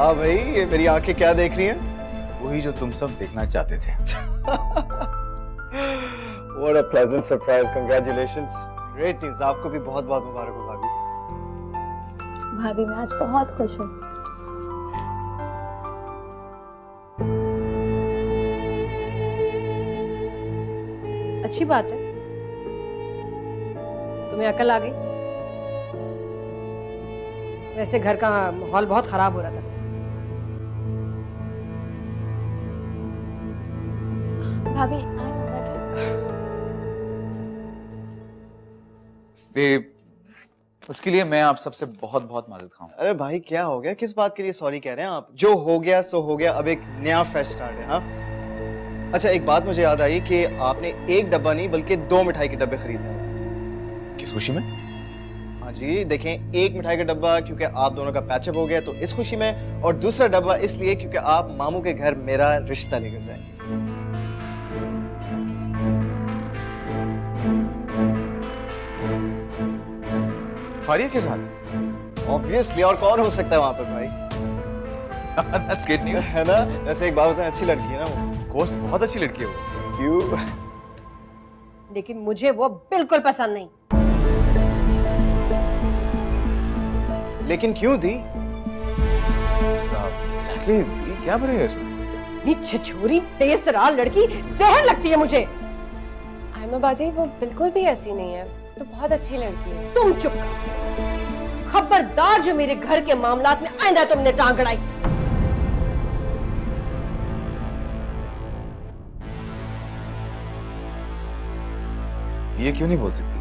वाह भाई, ये मेरी आंखें क्या देख रही हैं? वही जो तुम सब देखना चाहते थे। What a pleasant surprise. Congratulations. Great news. आपको भी बहुत बहुत मुबारक हो भाभी। भाभी मैं आज बहुत खुश हूँ। अच्छी बात है, तुम्हें अकल आ गई। वैसे घर का माहौल बहुत खराब हो रहा था। भाभी उसके लिए मैं आप सबसे बहुत बहुत माजरत खाऊं। अरे भाई क्या हो गया? किस बात के लिए सॉरी कह रहे हैं आप? जो हो गया सो हो गया, अब एक नया फ्रेश स्टार्ट है। हाँ अच्छा, एक बात मुझे याद आई कि आपने एक डब्बा नहीं बल्कि 2 मिठाई के डब्बे खरीदे। किस खुशी में? हाँ जी, देखें, एक मिठाई का डब्बा क्योंकि आप दोनों का पैचअप हो गया तो इस खुशी में, और दूसरा डब्बा इसलिए क्योंकि आप मामू के घर मेरा रिश्ता लेकर जाएंगे। फारिया के साथ? ऑब्वियसली, और कौन हो सकता है वहां पर भाई? That's great news. है ना? वैसे एक बात बताएं, अच्छी लड़की है ना वो? Of course, बहुत अच्छी लड़की है वो। क्यों? लेकिन मुझे वो बिल्कुल पसंद नहीं। लेकिन क्यों दी? Exactly, ये क्या बुराई है इसमें? ये छिछोरी तेज तरार लड़की जहर लगती है मुझे। आयमा बाजी वो बिल्कुल भी ऐसी नहीं है, तो बहुत अच्छी लड़की है। तुम चुप करो। खबरदार जो मेरे घर के मामलात में आइंदा तुमने टांग अड़ाई। ये क्यों नहीं बोल सकती?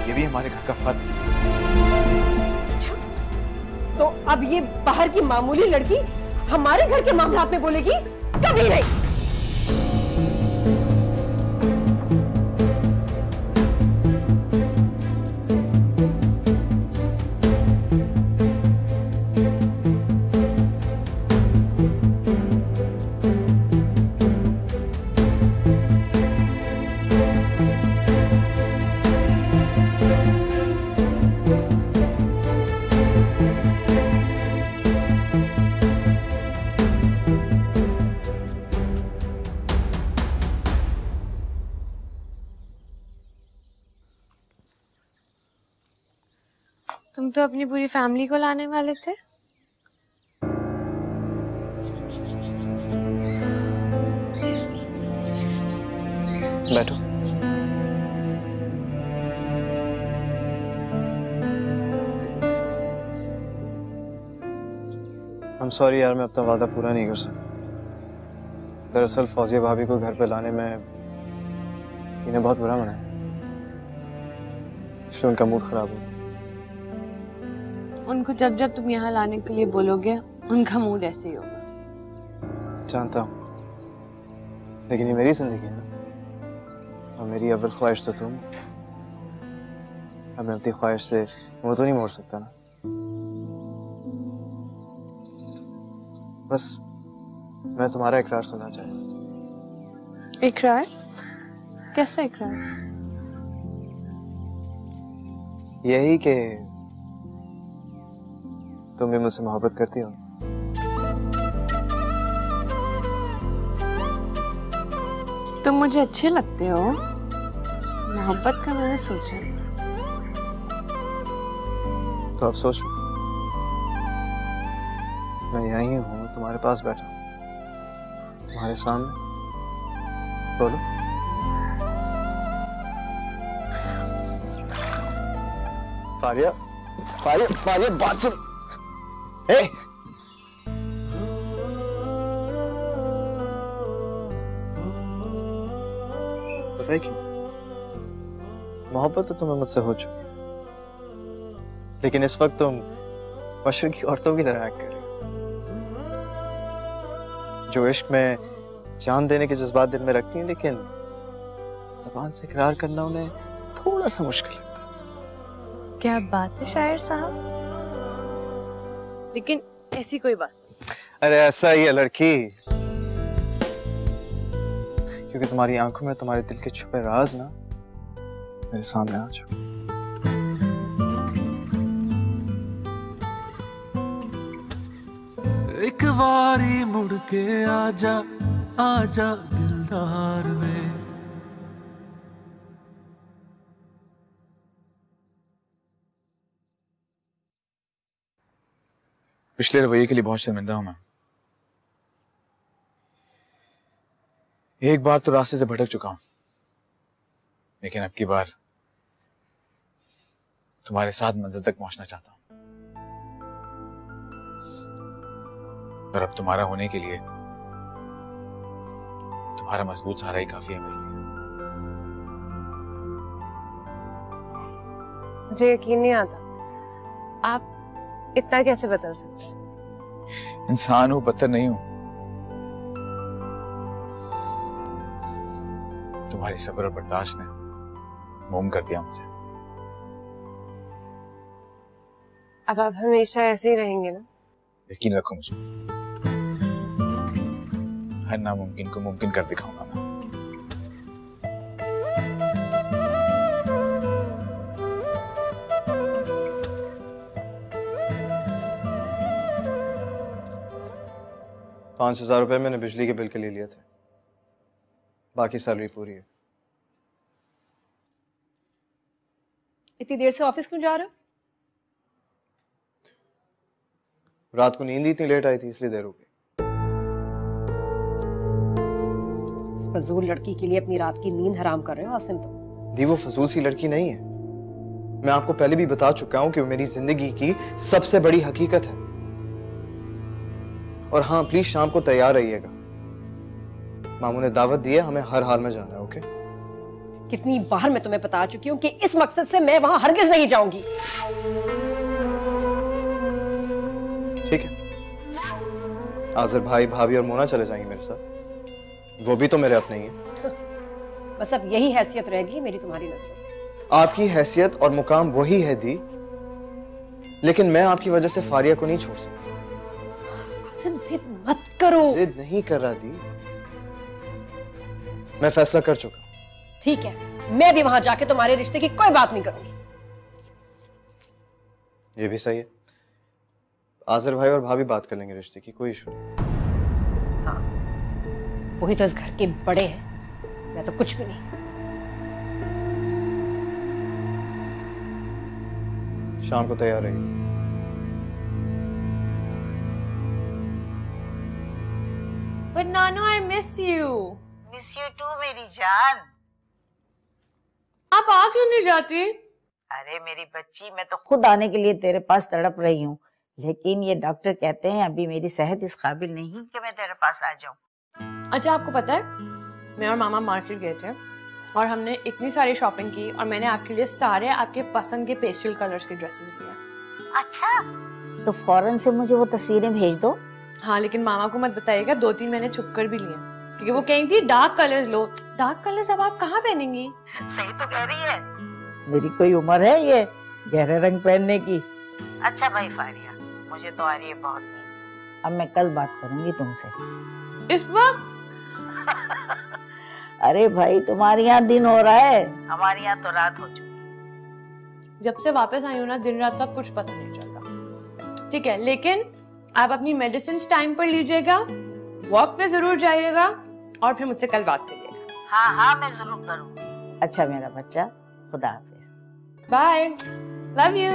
ये भी हमारे घर का फर्ज है। अच्छा, तो अब ये बाहर की मामूली लड़की हमारे घर के मामलात में बोलेगी? कभी नहीं। तुम तो अपनी पूरी फैमिली को लाने वाले थे। बैठो। I'm sorry यार, मैं अपना वादा पूरा नहीं कर सका। दरअसल फौजिया भाभी को घर पे लाने में इन्हें बहुत बुरा मना है, इसलिए उनका मूड खराब हो गया। उनको जब जब तुम यहाँ लाने के लिए बोलोगे उनका मूड ऐसे ही होगा। जानता हूँ, लेकिन ये मेरी जिंदगी है ना, और मेरी अव्वल ख्वाहिश तो तुम। अब मैं अपनी ख्वाहिश से मुंह तो नहीं मोड़ सकता ना। बस मैं तुम्हारा इकरार सुनना चाहता। इकरार? कैसा इकरार? यही कि तुम भी मुझसे मोहब्बत करती हो। तुम मुझे अच्छे लगते हो। मोहब्बत का मैंने सोचा नहीं। तो अब सोच लो। मैं यहीं हूँ, तुम्हारे पास बैठा हूँ, तुम्हारे सामने। बोलो। फारिया, फारिया, फारिया, बात सुन। Hey! पता है क्यों? मोहब्बत तो तुम्हें मुझसे हो चुकी है, लेकिन इस वक्त तुम मशरक़ी की औरतों की तरह एक्ट कर रही हो, जो इश्क में जान देने के जज्बात दिल में रखती हैं, लेकिन ज़बान से इकरार करना उन्हें थोड़ा सा मुश्किल लगता है। क्या बात है शायर साहब, लेकिन ऐसी कोई बात। अरे ऐसा ही है लड़की, क्योंकि तुम्हारी आंखों में तुम्हारे दिल के छुपे राज ना मेरे सामने आ चुके। एक बारी मुड़ के आजा आजा दिलदार वे। पिछले रवैये के लिए बहुत शर्मिंदा हूं मैं। एक बार तो रास्ते से भटक चुका हूं, लेकिन अब की बार तुम्हारे साथ मंजिल तक पहुंचना चाहता हूं। और अब तुम्हारा होने के लिए तुम्हारा मजबूत सहारा ही काफी है मेरे लिए। मुझे यकीन नहीं आता, आप इतना कैसे बदल सकते हैं? इंसान हूं, पत्थर नहीं हूं। तुम्हारी सब्र और बर्दाश्त ने मोम कर दिया मुझे। अब आप हमेशा ऐसे ही रहेंगे ना? यकीन रखो मुझे, हर नामुमकिन को मुमकिन कर दिखाऊंगा मैं। ₹5,000 मैंने बिजली के बिल के लिए लिए थे, बाकी सैलरी पूरी है। इतनी देर से ऑफिस क्यों जा रहे हो? रात को नींद इतनी लेट आई थी इसलिए देर हो गई। फजूल लड़की के लिए अपनी रात की नींद हराम कर रहे हो आसिम तुम। दी वो फजूल सी लड़की नहीं है। मैं आपको पहले भी बता चुका हूं कि वो मेरी जिंदगी की सबसे बड़ी हकीकत है। और हाँ, प्लीज शाम को तैयार रहिएगा। मामू ने दावत दी है, हमें हर हाल में जाना है। ओके? कितनी बार मैं तुम्हें बता चुकी हूँ कि इस मकसद से मैं वहां हरगिज नहीं जाऊंगी। ठीक है, आज़र भाई, भाभी और मोना चले जाएंगे मेरे साथ। वो भी तो मेरे अपने ही हैं। बस अब यही हैसियत रहेगी मेरी तुम्हारी नजरों में। आपकी हैसियत और मुकाम वही है दी, लेकिन मैं आपकी वजह से फारिया को नहीं छोड़ सकता। आसिम जिद मत करो। जिद नहीं कर रहा दी, मैं फैसला कर चुका। ठीक है, मैं भी वहां जाके तुम्हारे रिश्ते की कोई बात नहीं करूंगी। ये भी सही है, आज़र भाई और भाभी बात कर लेंगे रिश्ते की, कोई इशू नहीं। हाँ, वही तो इस घर के बड़े हैं, मैं तो कुछ भी नहीं। शाम को तैयार रहिए। But Nano, I miss you. Miss you too मेरी जान। आप आ क्यों नहीं जाती? अरे मेरी बच्ची, मैं तो खुद आने के लिए तेरे पास तड़प रही हूँ, लेकिन ये डॉक्टर कहते हैं अभी मेरी सेहत इस काबिल नहीं कि मैं तेरे पास आ जाऊँ। अच्छा, आपको पता है मैं और मामा मार्केट गए थे और हमने इतनी सारी शॉपिंग की और मैंने आपके लिए सारे आपके पसंद के पेस्टल कलर्स के ड्रेसेस लिए। अच्छा, तो फौरन से मुझे वो तस्वीरें भेज दो। हाँ, लेकिन मामा को मत बताइएगा, 2-3 मैंने छुप कर भी लिए, क्योंकि वो कहीं थी डार्क कलर्स लो। डार्क कलर्स अब आप कहाँ पहनेंगी? सही तो कह रही है, मेरी कोई उम्र है ये गहरे रंग पहनने की। अच्छा भाई फारिया, मुझे तो आ रही है बहुत नींद, अब मैं कल बात करूंगी तुमसे। इस वक्त? अरे भाई, तुम्हारे यहाँ दिन हो रहा है, हमारे यहाँ तो रात हो चुकी। जब से वापस आई हूँ ना, दिन रात का कुछ पता नहीं चल रहा। ठीक है, लेकिन आप अपनी मेडिसिन टाइम पर लीजिएगा, वॉक पे जरूर जाइएगा और फिर मुझसे कल बात करिएगा। हाँ हाँ, मैं जरूर करूँगी। अच्छा मेरा बच्चा, खुदा हाफिज। Bye, love you.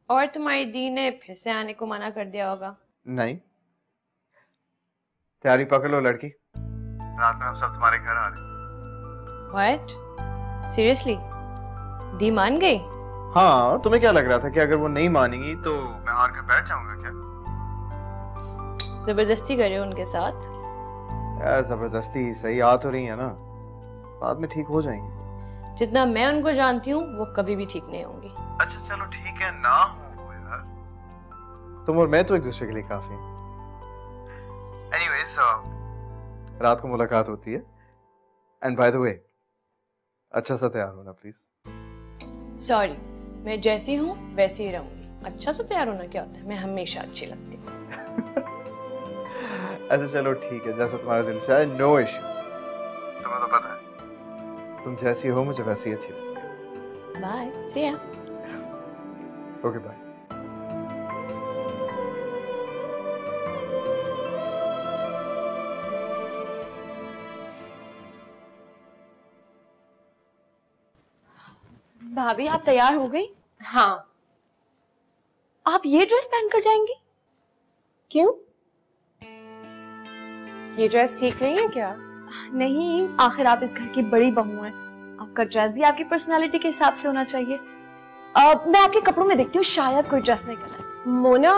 और तुम्हारी दी ने फिर से आने को मना कर दिया होगा? नहीं, तैयारी पकड़ लो लड़की, रात में हम सब तुम्हारे घर आ रहे हैं। What? Seriously? दी मान गई? हाँ, और तुम्हें क्या लग रहा था कि अगर वो नहीं मानेगी तो मैं हार कर बैठ जाऊंगा क्या? जबरदस्ती करे उनके साथ? यार जबरदस्ती सही आ तो रही है ना, बाद में ठीक हो जाएंगे। जितना मैं उनको जानती हूँ वो कभी भी ठीक नहीं होंगी। अच्छा चलो ठीक है, ना हो वो यार, तुम और मैं तो एक दूसरे के लिए काफी हैं। Anyways, रात को मुलाकात होती है। एंड बाय द वे, अच्छा सा तैयार होना प्लीज। सॉरी, मैं जैसी हूँ वैसी ही रहूंगी। अच्छा से तैयार होना क्या होता है, मैं हमेशा अच्छी लगती हूँ। अच्छा चलो ठीक है, जैसा तुम्हारा दिल चाहे, नो इश्यू। तुम्हें तो पता है तुम जैसी हो मुझे वैसी ही अच्छी लगती है। Bye, see ya. Okay bye. भाभी आप तैयार हो गई? हाँ। आप ये ड्रेस पहनकर जाएंगी? क्यों? ये ड्रेस ठीक नहीं है क्या? नहीं, आखिर आप इस घर की बड़ी बहू हैं। आपका ड्रेस भी आपकी पर्सनालिटी के हिसाब से होना चाहिए। मैं आपके कपड़ों में देखती हूँ, शायद कोई ड्रेस नहीं करना है। मोना,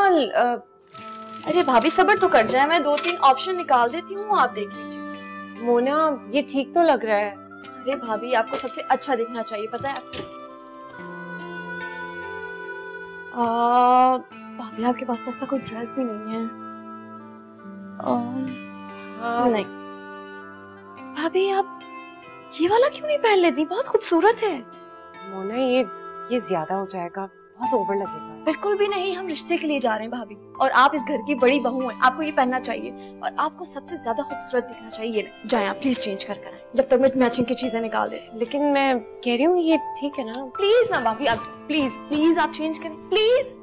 अरे भाभी सब्र तो कर जाए, मैं 2-3 ऑप्शन निकाल देती हूँ, आप देख लीजिए। मोना ये ठीक तो लग रहा है। अरे भाभी आपको सबसे अच्छा दिखना चाहिए, पता है आपको। भाभी आपके पास तो ऐसा कोई ड्रेस भी नहीं है। नहीं भाभी, आप ये वाला क्यों नहीं पहन लेती? बहुत खूबसूरत है। मोना ये ज्यादा हो जाएगा, बहुत ओवर लगेगा। बिल्कुल भी नहीं, हम रिश्ते के लिए जा रहे हैं भाभी, और आप इस घर की बड़ी बहू हैं, आपको ये पहनना चाहिए और आपको सबसे ज्यादा खूबसूरत दिखना चाहिए। जाएं आप प्लीज, चेंज कर आएं, जब तक मैं मैचिंग की चीजें निकाल देती। लेकिन मैं कह रही हूँ ये ठीक है ना? प्लीज ना भाभी, आप प्लीज प्लीज आप चेंज करें प्लीज।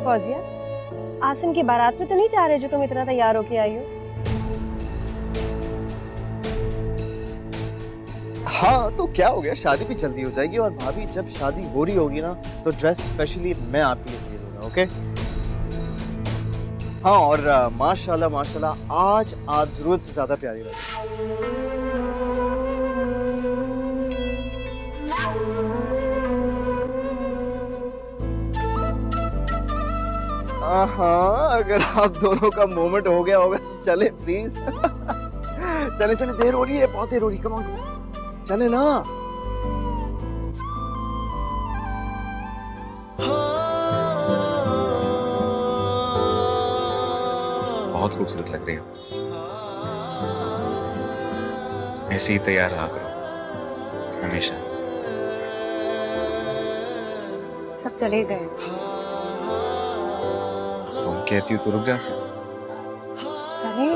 फौजिया, आसिम की बारात में तो नहीं जा रहे जो तुम इतना तैयार होके आई हो? हाँ तो क्या हो गया, शादी भी जल्दी हो जाएगी। और भाभी जब शादी हो रही होगी ना तो ड्रेस स्पेशली मैं आपके लिए खरीदूंगा, ओके? हाँ और माशाल्लाह माशाल्लाह आज आप जरूरत से ज्यादा प्यारी लग हाँ, अगर आप दोनों का मोमेंट हो गया होगा तो चले प्लीज। चले चले, देर हो रही है, बहुत देर हो रही है, कम ऑन चले ना। बहुत खूबसूरत लग रही हो, ऐसे ही तैयार रहा करो हमेशा। सब चले गए। तुम कहती हो तो रुक जाती। चले।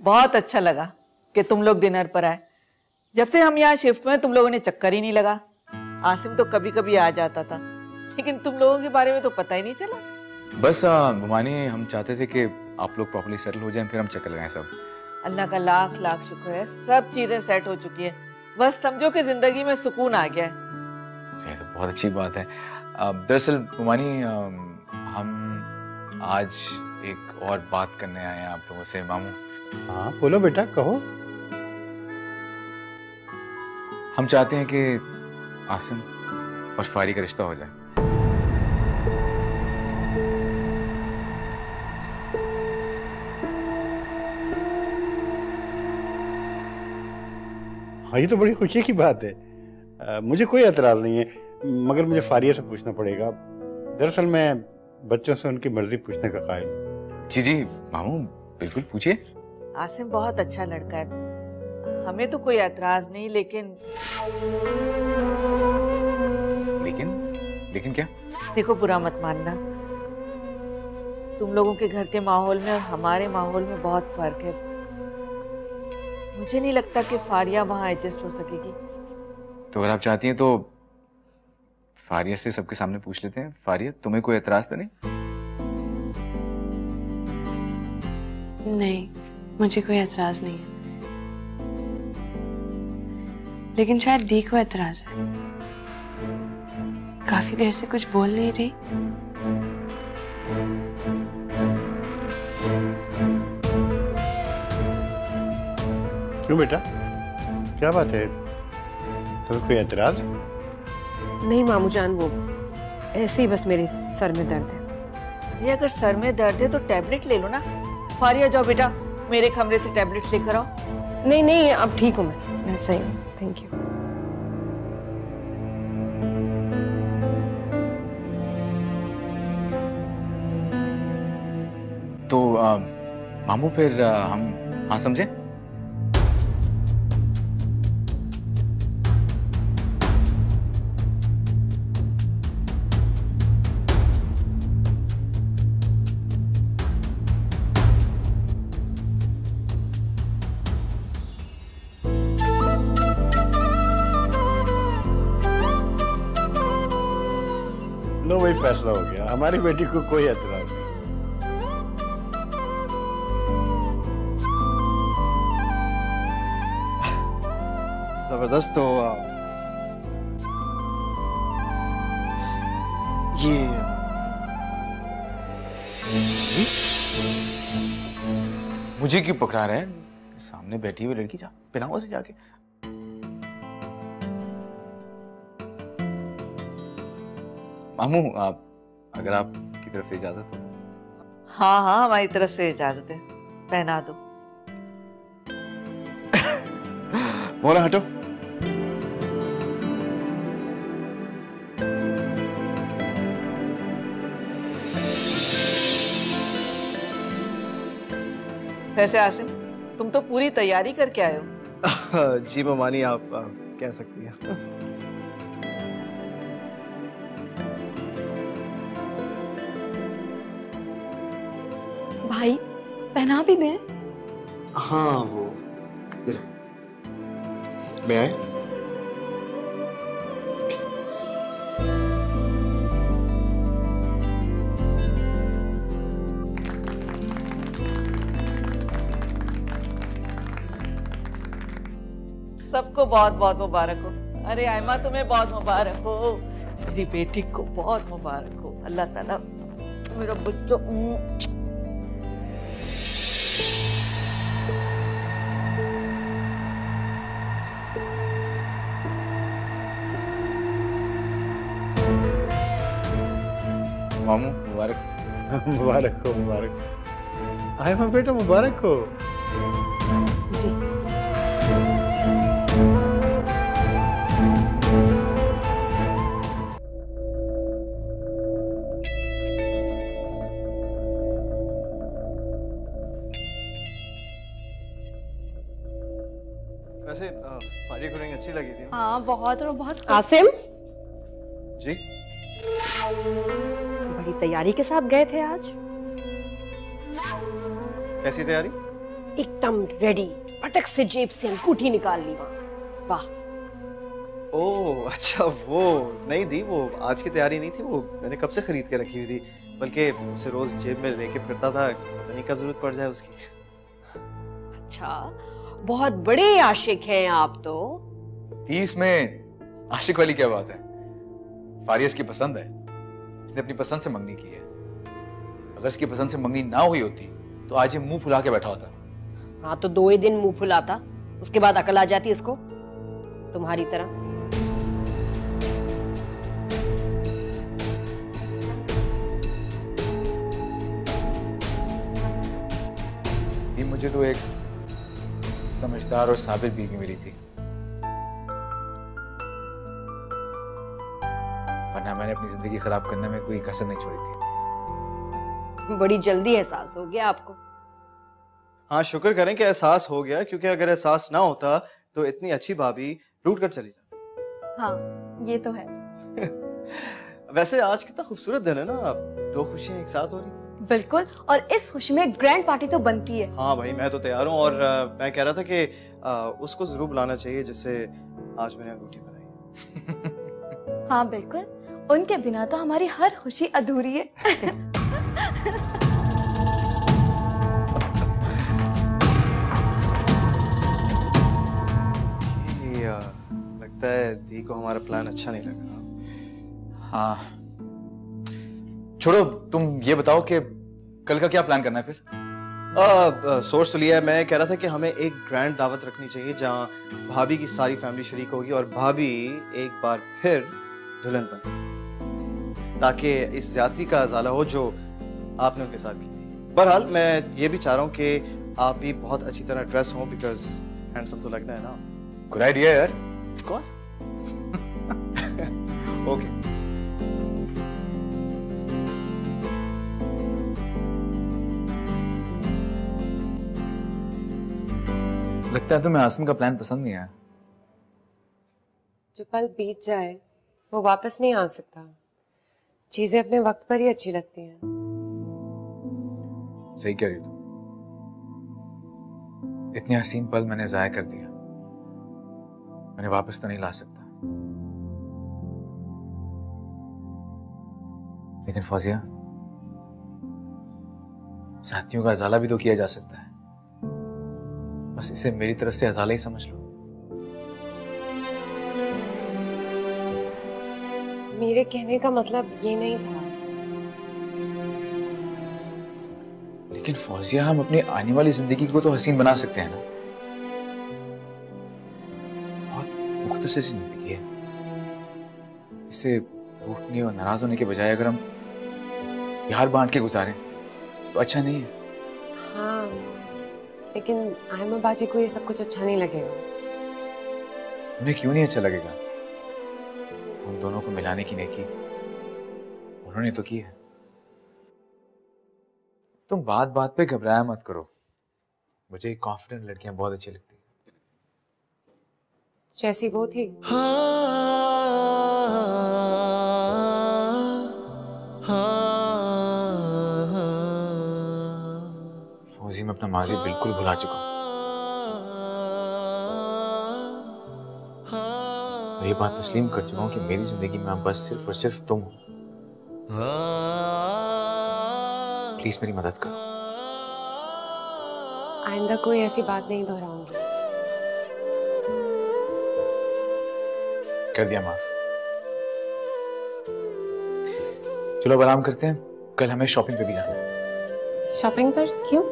बहुत अच्छा लगा कि तुम लोग डिनर पर आए। जब से हम यहाँ शिफ्ट में, तुम लोगों ने चक्कर ही नहीं लगा। आसिम तो कभी कभी आ जाता था, लेकिन तुम लोगों के बारे में तो पता ही नहीं चला। बस बुमानी, हम चाहते थे कि आप लोग प्रॉपर्ली सेटल हो जाएं, फिर हम चक्कर लगाएं सब। अल्लाह का लाख लाख शुक्र है, सब चीजें सेट हो चुकी है। बस समझो कि जिंदगी में सुकून आ गया है। ये तो बहुत अच्छी बात है। दरअसल बुमानी, हम आज एक और बात करने आए हैं आप लोगों से। मामू, हाँ बोलो बेटा, कहो। हम चाहते हैं कि आसिम और फारी का रिश्ता हो जाए। हाँ ये तो बड़ी खुशी की बात है। मुझे कोई एतराज नहीं है, मगर मुझे फारिया से पूछना पड़ेगा। दरअसल मैं बच्चों से उनकी मर्जी पूछने का कायल हूं। जी जी मामू, बिल्कुल पूछिए। आसिम बहुत अच्छा लड़का है, हमें तो कोई एतराज नहीं, लेकिन लेकिन क्या? देखो, बुरा मत मानना, तुम लोगों के घर के माहौल में और हमारे माहौल में बहुत फर्क है। मुझे नहीं लगता कि फारिया वहां एडजस्ट हो सकेगी। तो अगर आप चाहती हैं तो फारिया से सबके सामने पूछ लेते हैं। फारिया, तुम्हें कोई एतराज तो नहीं? नहीं, मुझे कोई एतराज नहीं है, लेकिन शायद दी को एतराज है। काफी देर से कुछ बोल नहीं रही। क्यों बेटा, क्या बात है? तुम्हें कोई एतराज? नहीं मामू जान, वो ऐसे ही बस मेरे सर में दर्द है। ये अगर सर में दर्द है तो टैबलेट ले लो ना। फारिया जाओ बेटा, मेरे कमरे से टैबलेट्स लेकर आओ। नहीं नहीं, अब ठीक हूँ मैं सही हूँ, थैंक यू। तो मामू फिर हम हाँ समझे? लो, वही फैसला हो गया। हमारी बेटी को कोई एतराज नहीं। जबरदस्त। तो ये मुझे क्यों पकड़ा रहे हैं? सामने बैठी हुई लड़की, जा पिलाओ से जाके। मामू, आप अगर आपकी तरफ से इजाजत हो। हाँ हाँ, हमारी तरफ से इजाजत है, पहना दो। मोना हटो। वैसे आसिम, तुम तो पूरी तैयारी करके आए हो। जी ममानी, आप कह सकती हैं। भाई पहना भी दें। हाँ वो मैं आए। सबको बहुत बहुत मुबारक हो। अरे आयमा, तुम्हें बहुत मुबारक हो। मेरी बेटी को बहुत मुबारक हो। अल्लाह ताला मेरा बच्चों। मामू मुबारक। मुबारक हो, मुबारक। आए हो बेटा, मुबारक हो। जी वैसे फारिया को रिंग अच्छी लगी थी। हाँ बहुत, और बहुत आसिम, जी बड़ी तैयारी के साथ गए थे आज। कैसी तैयारी? एकदम रेडी, पटक से जेब से अंगूठी निकाल ली वहां। वाह। ओह अच्छा, वो नहीं दी, वो आज की तैयारी नहीं थी, वो मैंने कब से खरीद के रखी हुई थी, बल्कि उसे रोज जेब में लेके फिरता था, पता नहीं कब जरूरत पड़ जाए उसकी। अच्छा, बहुत बड़े आशिक हैं आप तो। इसमें आशिक वाली क्या बात है? फारिया इसकी पसंद है, इसने अपनी पसंद से मंगनी की है। अगर इसकी पसंद से मंगनी ना हुई होती तो आज ये मुंह फुला के बैठा होता। हाँ तो 2 ही दिन मुंह फुलाता, उसके बाद अकल आ जाती इसको, तुम्हारी तरह। ये मुझे तो एक समझदार और साबिर बीवी मिली थी, वरना मैंने अपनी जिंदगी खराब करने में कोई कसर नहीं छोड़ी थी। बड़ी जल्दी एहसास हो गया आपको। हाँ शुक्र करें कि एहसास हो गया, क्योंकि अगर एहसास ना होता तो इतनी अच्छी भाभी रूठ कर चली जाती। हाँ ये तो है। वैसे आज कितना खूबसूरत दिन है ना, 2 खुशियां एक साथ हो रही। बिल्कुल, और इस खुशी में ग्रैंड पार्टी तो बनती है। हाँ भाई, मैं तो तैयार हूँ। और मैं कह रहा था कि उसको जरूर बुलाना चाहिए जिससे आज मैंने अंगूठी बनाई। हाँ बिल्कुल, उनके बिना तो हमारी हर खुशी अधूरी है। लगता है दी को हमारा प्लान अच्छा नहीं लगा। हाँ, छोड़ो, तुम ये बताओ कि कल का क्या प्लान करना है फिर? सोच तो लिया है। मैं कह रहा था कि हमें एक ग्रैंड दावत रखनी चाहिए जहाँ भाभी की सारी फैमिली शरीक होगी और भाभी एक बार फिर दुल्हन बने, ताकि इस ज्यादती का अजाला हो जो आपने उनके साथ की थी। बहरहाल मैं ये भी चाह रहा हूँ कि आप भी बहुत अच्छी तरह ड्रेस हो, बिकॉज हैंडसम तो लगना है ना। गुड आइडिया यार। Of course. ओके। लगता है तुम्हें आसिम का प्लान पसंद नहीं आया। जो पल बीत जाए वो वापस नहीं आ सकता। चीजें अपने वक्त पर ही अच्छी लगती हैं। सही कह रही हो तुम। इतने हसीन पल मैंने जाया कर दिया, मैंने वापस तो नहीं ला सकता। लेकिन फौजिया, साथियों का अजाला भी तो किया जा सकता है। बस इसे मेरी तरफ से अजाला ही समझ लो। मेरे कहने का मतलब ये नहीं था। लेकिन फौजिया, हम अपनी आने वाली जिंदगी को तो हसीन बना सकते हैं ना। बहुत मुख्तसर सी जिंदगी है। इसे रूठने और नाराज होने के बजाय अगर हम प्यार बांट के गुजारें तो अच्छा नहीं है। हाँ, लेकिन आयमा बाजी को ये सब कुछ अच्छा नहीं लगेगा। उन्हें क्यों नहीं अच्छा लगेगा? हम दोनों को मिलाने की नेकी उन्होंने तो की है। तुम बात बात पे घबराया मत करो। मुझे कॉन्फिडेंट लड़कियां बहुत अच्छी लगती हैं। जैसी वो थी। फौजी, मैं अपना माजी बिल्कुल भुला चुका हूं। और ये बात तस्लीम कर चुका हूं कि मेरी जिंदगी में बस सिर्फ और सिर्फ तुम हो। प्लीज मेरी मदद करो। आइंदा कोई ऐसी बात नहीं दोहराऊंगी। कर दिया माफ। चलो अब आराम करते हैं, कल हमें शॉपिंग पे भी जाना है। शॉपिंग पर क्यों?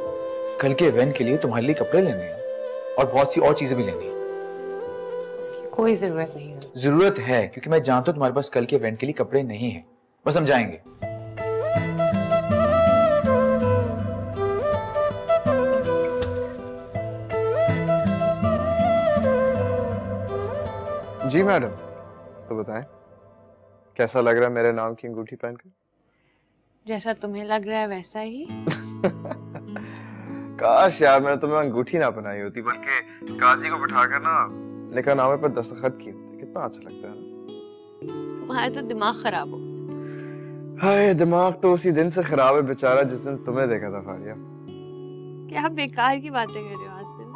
कल के इवेंट के लिए तुम्हारे लिए कपड़े लेने हैं और बहुत सी और चीजें भी लेनी है। उसकी कोई जरूरत नहीं है। जरूरत है, क्योंकि मैं जानता हूं तुम्हारे पास कल के इवेंट के लिए कपड़े नहीं है। बस हम जाएंगे। जी मैडम, तो बताएं कैसा लग रहा है मेरे नाम की अंगूठी पहनकर? जैसा तुम्हें लग रहा है वैसा ही। काश यार मैंने तुम्हें अंगूठी ना पहनाई होती, बल्कि काजी को बिठाकर ना निकाहनामे पर दस्तखत किए होते। कितना अच्छा लगता है ना। तुम्हारा तो दिमाग खराब हो। हाय, दिमाग तो उसी दिन से खराब है बेचारा जिस दिन तुम्हें देखा था फारिया। क्या बेकार की बातें कर रहे हो आसिम।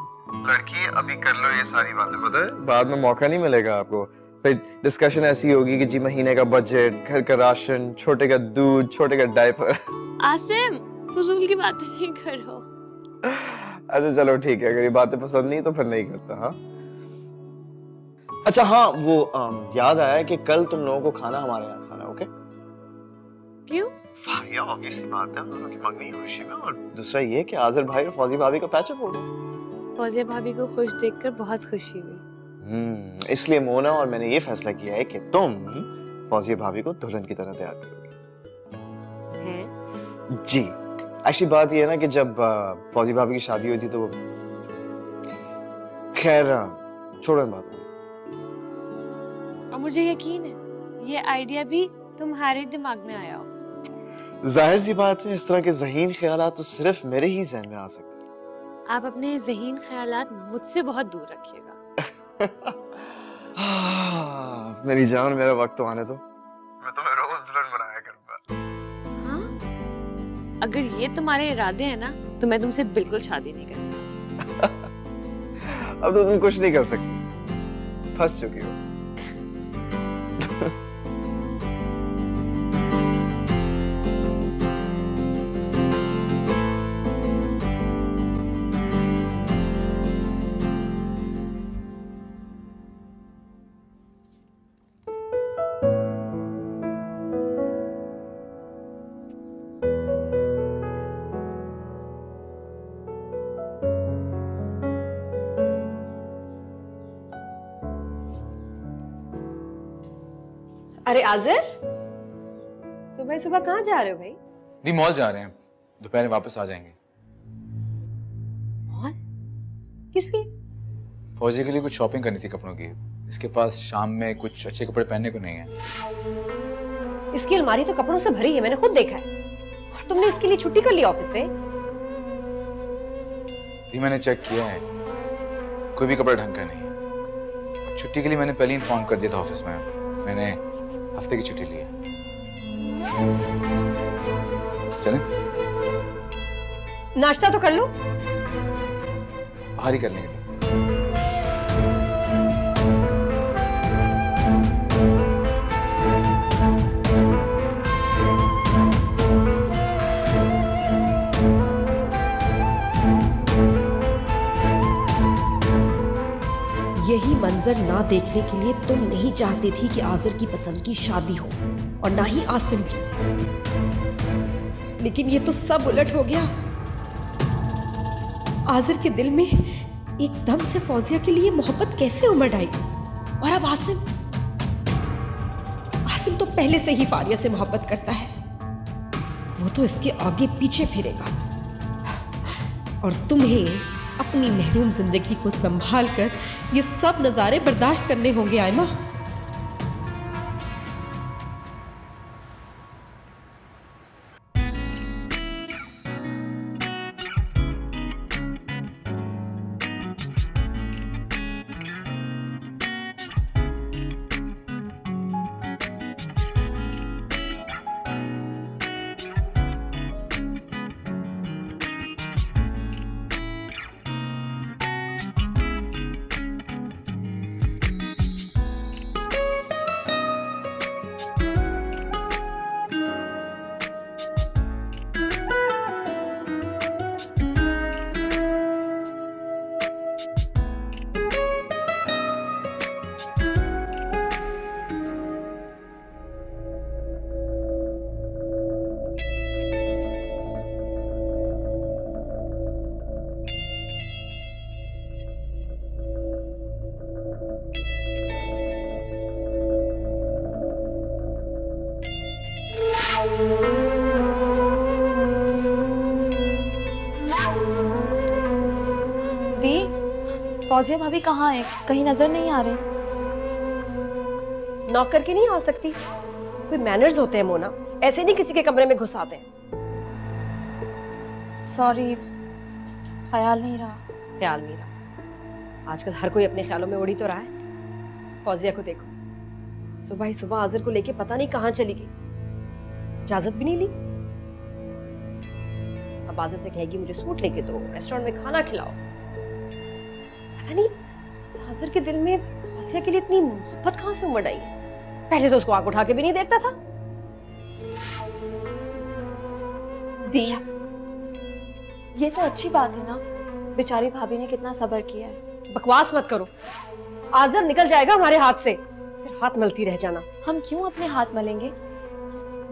लड़की, अभी कर लो ये सारी बातें, पता है बाद में मौका नहीं मिलेगा आपको। फिर डिस्कशन ऐसी होगी कि जी महीने का बजट, घर का राशन, छोटे का दूध, छोटे का डायपर। आसिम, फजूल की बातें नहीं करो। अच्छा चलो ठीक है, अगर ये बातें पसंद नहीं तो फिर नहीं करता। हाँ अच्छा, हाँ वो याद आया कि कल तुम लोगों को खाना हमारे यहाँ खाना। ओके? क्यों? फारिया, ऑब्वियस सी बात है, हम दोनों की मंगनी खुशी में, और दूसरा ये कि आज़िर भाई और फौजी भाभी का पैचअप हो गया। फौजिया भाभी को खुश देखकर बहुत खुशी हुई। इसलिए मोना और मैंने ये फैसला किया है कि तुम फौजी भाभी को दुल्हन की तरह तैयार करोगे। हैं? जी, एक्चुअली बात ये है ना कि जब फौजी भाभी की शादी हुई थी तो खैर छोड़ो इन बातों को। और मुझे यकीन है ये आइडिया भी तुम्हारे दिमाग में आया हो। जाहिर सी बात है, इस तरह के ज़हीन ख्यालात तो सिर्फ मेरे ही ज़हन में आ सकते हैं। आप अपने ज़हीन ख्यालात मुझसे बहुत दूर रखिएगा। मेरी जान, मेरा वक्त तो आने दो, मैं तुम्हें रोज दुल्हन बनाया करूंगा। हाँ? अगर ये तुम्हारे इरादे हैं ना तो मैं तुमसे बिल्कुल शादी नहीं करूंगी। अब तो तुम कुछ नहीं कर सकती, फंस चुकी हो। अरे आजिर, सुबह सुबह कहाँ जा रहे हो भाई? दी मॉल जा रहे हैं, दोपहर में वापस आ जाएंगे। मॉल? किसकी? फौजी के लिए कुछ शॉपिंग करनी थी कपड़ों की। इसके पास शाम में कुछ अच्छे कपड़े पहनने को नहीं है। इसकी अलमारी तो कपड़ों से भरी है, मैंने खुद देखा है। और तुमने इसके लिए छुट्टी कर ली ऑफिस से? दी मैंने चेक किया है, कोई भी कपड़ा ढंग का नहीं है। छुट्टी के लिए मैंने पहले इन्फॉर्म कर दिया था ऑफिस में। मैंने हफ्ते की छुट्टी ली है। चलें? नाश्ता तो कर लो। बाहर ही कर लेंगे। यही मंजर ना देखने के लिए तुम नहीं चाहती थी कि आजिर की पसंद की शादी हो, और ना ही आसिम की। लेकिन ये तो सब उलट हो गया। आजिर के दिल में एकदम से फौजिया के लिए मोहब्बत कैसे उमड़ आई, और अब आसिम तो पहले से ही फारिया से मोहब्बत करता है। वो तो इसके आगे पीछे फिरेगा, और तुम्हें अपनी महरूम जिंदगी को संभाल कर ये सब नजारे बर्दाश्त करने होंगे आयमा। दी, फौजिया भाभी कहाँ है? कहीं नजर नहीं आ रही। नॉक करके नहीं आ सकती? कोई मैनर्स होते हैं मोना, ऐसे नहीं किसी के कमरे में घुस आते हैं। सॉरी, ख्याल नहीं रहा। ख्याल नहीं रहा? आजकल हर कोई अपने ख्यालों में उड़ी तो रहा है। फौजिया को देखो, सुबह ही सुबह आजिर को लेके पता नहीं कहाँ चली गई, इजाजत भी नहीं ली। अब आजिर से कहेगी मुझे सूट लेके दो, रेस्टोरेंट में खाना खिलाओ। पता नहीं आजिर के दिल में फौजिया के लिए इतनी मोहब्बत कहाँ से उमड़ आई है। पहले तो उसको आंख उठा के भी नहीं देखता था। दिया, ये तो अच्छी बात है ना, बेचारी भाभी ने कितना सब्र किया है। बकवास मत करो, आजिर निकल जाएगा हमारे हाथ से, फिर हाथ मलती रह जाना। हम क्यों अपने हाथ मलेंगे?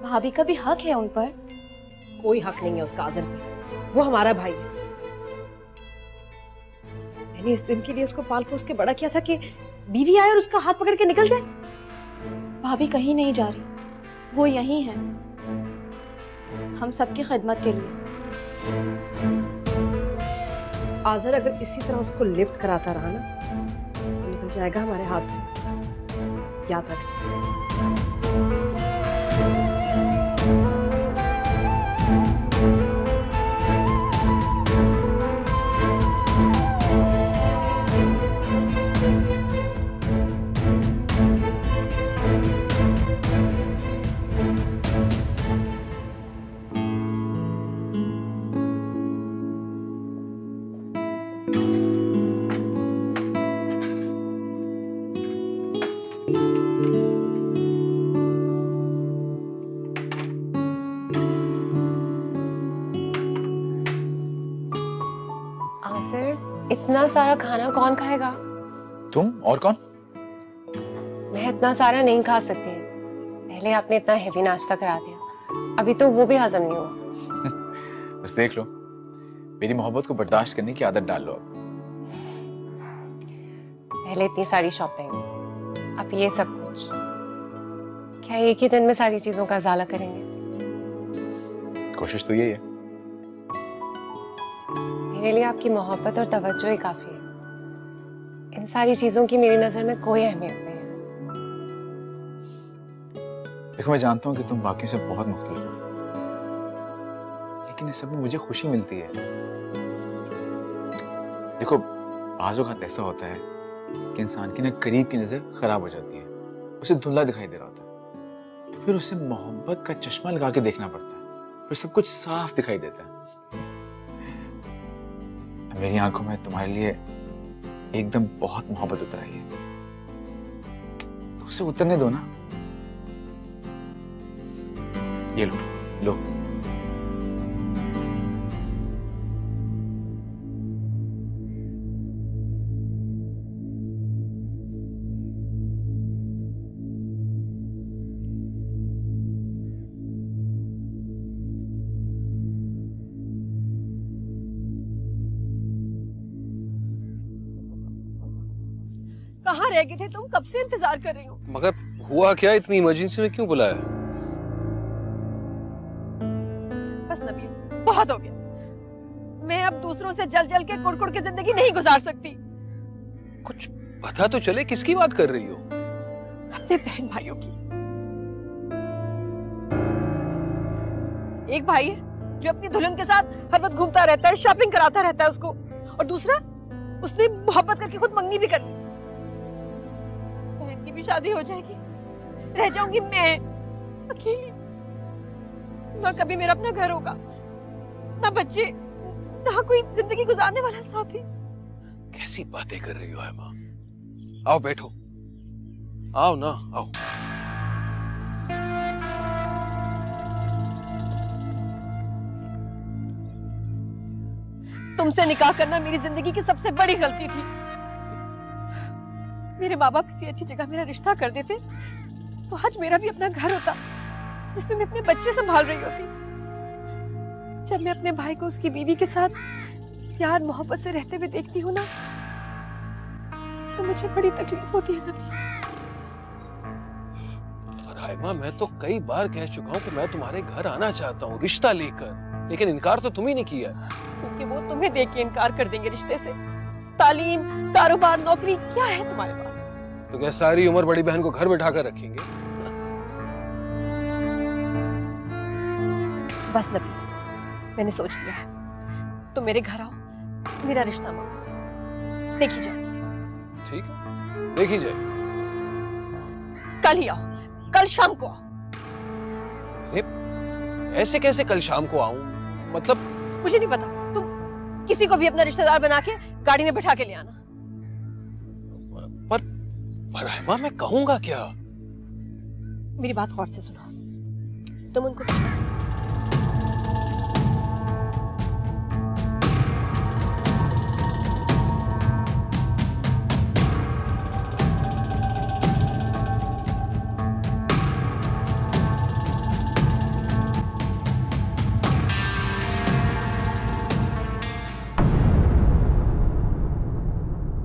भाभी का भी हक है उन पर। कोई हक नहीं है उसका आजिर पे, वो हमारा भाई है। मैंने इस दिन के लिए उसको पाल पोस के बड़ा किया था कि बीवी आए और उसका हाथ पकड़ के निकल जाए। भाभी कहीं नहीं जा रही, वो यहीं है, हम सबकी खिदमत के लिए। आजिर अगर इसी तरह उसको लिफ्ट कराता रहा ना, तो निकल जाएगा हमारे हाथ से, याद रख। इतना सारा खाना कौन खाएगा? तुम और कौन? मैं इतना सारा नहीं खा सकती। पहले आपने इतना हेवी नाश्ता करा दिया, अभी तो वो भी हजम नहीं हुआ। बस देख लो, मेरी मोहब्बत को बर्दाश्त करने की आदत डाल लो अब। पहले इतनी सारी शॉपिंग, अब ये सब कुछ। क्या एक ही दिन में सारी चीजों का उजाला करेंगे? कोशिश तो यही है। मेरे लिए आपकी मोहब्बत और तवज्जो ही काफी है। इन सारी चीजों की मेरी नजर में कोई अहमियत नहीं है। देखो, मैं जानता हूँ कि तुम बाकियों से बहुत मुख्तलिफ हो, लेकिन इस सब में मुझे खुशी मिलती है। देखो, बाज़ औक़ात ऐसा होता है कि इंसान की ना करीब की नजर खराब हो जाती है, उसे धुंधला दिखाई दे रहा होता है, फिर उसे मोहब्बत का चश्मा लगा के देखना पड़ता है, फिर सब कुछ साफ दिखाई देता है। मेरी आंखों में तुम्हारे लिए एकदम बहुत मोहब्बत उतर आई है, तो उसे उतरने दो ना। ये लो लो। कहाँ रह गए थे तुम? कब से इंतजार कर रही हूँ। मगर हुआ क्या? इतनी इमरजेंसी में क्यों बुलाया? बस नबील, बहुत हो गया। मैं अब दूसरों से जल जल के कुड़-कुड़ के जिंदगी नहीं गुजार सकती। कुछ पता तो चले किसकी बात कर रही हो? अपने बहन भाइयों की। एक भाई है जो अपनी दुल्हन के साथ हर वक्त घूमता रहता है, शॉपिंग कराता रहता है उसको, और दूसरा उसने मोहब्बत करके खुद मंगनी भी कर ली। बहन की भी शादी हो जाएगी, रह जाऊंगी मैं अकेली। ना कभी मेरा अपना घर होगा, ना बच्चे, ना कोई जिंदगी गुजारने वाला साथी। कैसी बातें कर रही हो हेमा? आओ बैठो, आओ ना, आओ। तुमसे निकाह करना मेरी जिंदगी की सबसे बड़ी गलती थी। मेरे माँ बाप किसी अच्छी जगह मेरा रिश्ता कर देते तो आज मेरा भी अपना घर होता जिसमें मैं अपने बच्चे संभाल रही होती। जब मैं अपने भाई को उसकी बीवी के साथ प्यार मोहब्बत से रहते हुए देखती हूँ ना, तो मुझे बड़ी तकलीफ होती है नबी। राइमा, मैं तो कई बार कह चुका हूँ कि मैं तुम्हारे घर आना चाहता हूँ रिश्ता लेकर, लेकिन इनकार तो तुम ही नहीं किया। क्योंकि वो तुम्हें देख के इनकार कर देंगे रिश्ते से। तालीम, कारोबार, नौकरी क्या है तुम्हारे पास? तो क्या सारी उम्र बड़ी बहन को घर बैठा कर रखेंगे? बस नबी, मैंने सोच लिया है। तुम मेरे घर आओ, मेरा रिश्ता मांगो, देखी जाएगी। ठीक है, देखी जाएगी। कल ही आओ, कल शाम को आओ। ऐसे कैसे कल शाम को आऊं? मतलब मुझे नहीं पता, तुम किसी को भी अपना रिश्तेदार बना के गाड़ी में बैठा के ले आना। पर रहमा, मैं कहूंगा क्या? मेरी बात गौर से सुनो। तुम उनको कहना